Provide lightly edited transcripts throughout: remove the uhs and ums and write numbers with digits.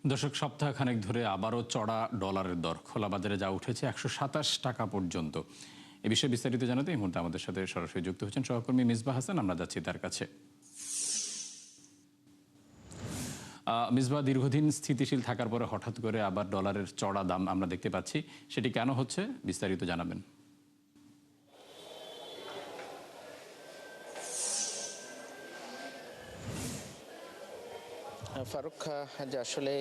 দর্শক, সপ্তাহখানেক ধরে আবারও চড়া ডলারের দর, খোলা বাজারে যা উঠেছে 127 টাকা পর্যন্ত। এ বিষয়ে বিস্তারিত জানাতে এই মুহূর্তে আমাদের সাথে সরাসরি যুক্ত হচ্ছেন সহকর্মী মিসবাহ হাসান। আমরা যাচ্ছি তার কাছে। মিসবাহ, দীর্ঘদিন স্থিতিশীল থাকার পরে হঠাৎ করে আবার ডলারের চড়া দাম আমরা দেখতে পাচ্ছি, সেটি কেন হচ্ছে বিস্তারিত জানাবেন। ফারুক, যে আসলে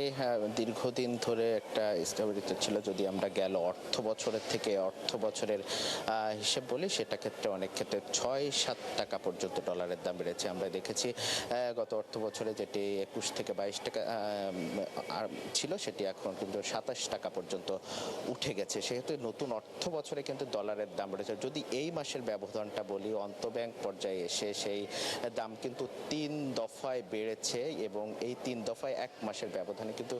দীর্ঘদিন ধরে একটা স্টেবিলিটি ছিল। যদি আমরা গেল অর্থ বছরের থেকে অর্থ বছরের হিসেব বলি, সেটা ক্ষেত্রে অনেক ক্ষেত্রে ৬-৭ টাকা পর্যন্ত ডলারের দাম বেড়েছে। আমরা দেখেছি গত অর্থ বছরে যেটি ২১ থেকে ২২ টাকা ছিল, সেটি এখন কিন্তু ২৭ টাকা পর্যন্ত উঠে গেছে। সেহেতু নতুন অর্থ বছরে কিন্তু ডলারের দাম বেড়েছে। যদি এই মাসের ব্যবধানটা বলি, অন্তব্যাংক পর্যায়ে এসে সেই দাম কিন্তু ৩ দফায় বেড়েছে এবং এই ৩ দফায় ১ মাসের ব্যবধানে কিন্তু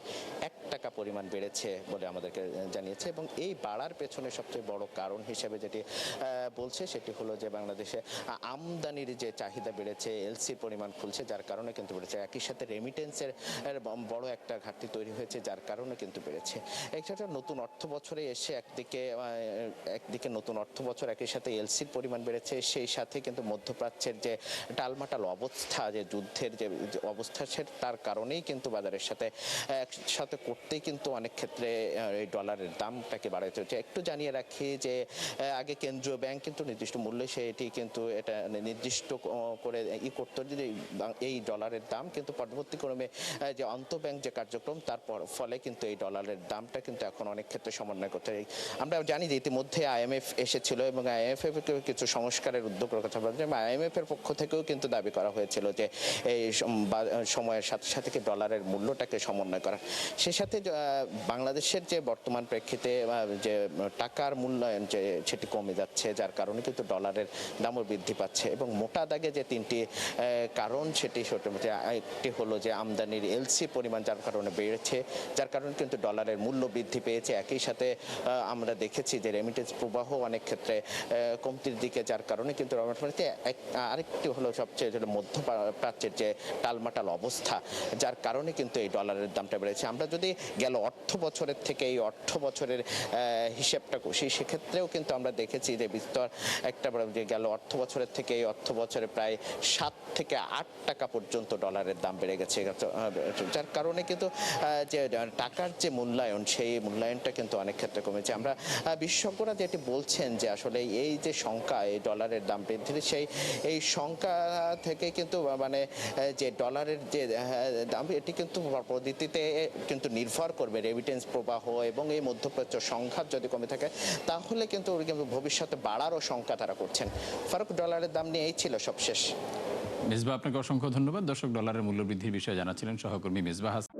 ১ টাকা পরিমাণ বেড়েছে বলে আমাদেরকে জানিয়েছে। এবং এই বাড়ার পেছনে সবচেয়ে বড় কারণ হিসেবে যেটি বলছে, সেটি হলো যে বাংলাদেশে আমদানির যে চাহিদা বেড়েছে, এলসির পরিমাণ খুলছে, যার কারণে কিন্তু বেড়েছে। একই সাথে রেমিটেন্সের বড় একটা ঘাটতি তৈরি হয়েছে, যার কারণে কিন্তু বেড়েছে। একটা নতুন অর্থ বছরে এসে একদিকে নতুন অর্থ বছর, একই সাথে এলসির পরিমাণ বেড়েছে, সেই সাথে কিন্তু মধ্যপ্রাচ্যের যে টালমাটাল অবস্থা, যে যুদ্ধের যে অবস্থা, তার কারণেই কিন্তু বাজারের সাথে করতেই কিন্তু অনেক ক্ষেত্রে এই ডলারের দামটাকে বাড়াতে হচ্ছে। একটু জানিয়ে রাখি যে আগে কেন্দ্রীয় ব্যাংক কিন্তু নির্দিষ্ট মূল্যে সেটি কিন্তু এটা নির্দিষ্ট করে করতো যে এই ডলারের দাম, কিন্তু পরবর্তী ক্রমে যে আন্তঃব্যাংক যে কার্যক্রম, তার ফলে কিন্তু এই ডলারের দামটা কিন্তু এখন অনেক ক্ষেত্রে সমন্বয় করতে হয়। আমরা জানি যে ইতিমধ্যে আইএমএফ এসেছিল এবং আইএমএফ কিছু সংস্কারের উদ্যোগ কথা বলছে। আইএমএফ এর পক্ষ থেকেও কিন্তু দাবি করা হয়েছিল যে এই সময়ের সাথে সাথে ডলারের মূল্যটাকে সমন্বয় করা। সে সাথে বাংলাদেশের যে বর্তমান প্রেক্ষিতে যে টাকার মূল্যায়ন যে সেটি কমে যাচ্ছে, যার কারণে কিন্তু ডলারের দামও বৃদ্ধি পাচ্ছে। এবং মোটা দাগে যে ৩টি কারণ, সেটি একটি হলো যে আমদানির এলসি পরিমাণ যার কারণে বেড়েছে, যার কারণে কিন্তু ডলারের মূল্য বৃদ্ধি পেয়েছে। একই সাথে আমরা দেখেছি যে রেমিটেন্স প্রবাহ অনেক ক্ষেত্রে কমতির দিকে, যার কারণে কিন্তু আরেকটি হলো সবচেয়ে মধ্যপ্রাচ্যের যে টালমাটাল অবস্থা, যার কারণে কিন্তু এই ডলারের দামটা বেড়েছে। আমরা যদি গেল অর্থ বছরের থেকে এই অর্থ বছরের হিসেবটা করি, সেক্ষেত্রেও কিন্তু আমরা দেখেছি যে বিস্তর একটা যে গেল অর্থ বছরের থেকে এই অর্থ বছরে প্রায় ৭ থেকে ৮ টাকা পর্যন্ত ডলারের দাম বেড়ে গেছে, যার কারণে কিন্তু যে টাকার যে মূল্যায়ন, সেই মূল্যায়নটা কিন্তু অনেক ক্ষেত্রে কমেছে। আমরা বিশেষজ্ঞরা যেটি বলছেন যে আসলে এই যে সংখ্যা, এই ডলারের দাম বৃদ্ধির, এই সংখ্যা থেকে কিন্তু মানে যে ডলারের যে দাম, এটি কিন্তু পদ্ধতিতে কিন্তু নির্ভর করবে রেমিটেন্স প্রবাহ এবং এই মধ্যপ্রাচ্য সংখ্যা যদি কমে থাকে, তাহলে কিন্তু ভবিষ্যতে বাড়ারও সংখ্যা তারা করছেন। ফারুক, ডলারের দাম নিয়ে এই ছিল সবশেষ। মিসবাহ, আপনাকে অসংখ্য ধন্যবাদ। দর্শক, ডলারের মূল্য বৃদ্ধির বিষয়ে জানাচ্ছিলেন সহকর্মী মিসবাহ হাসান।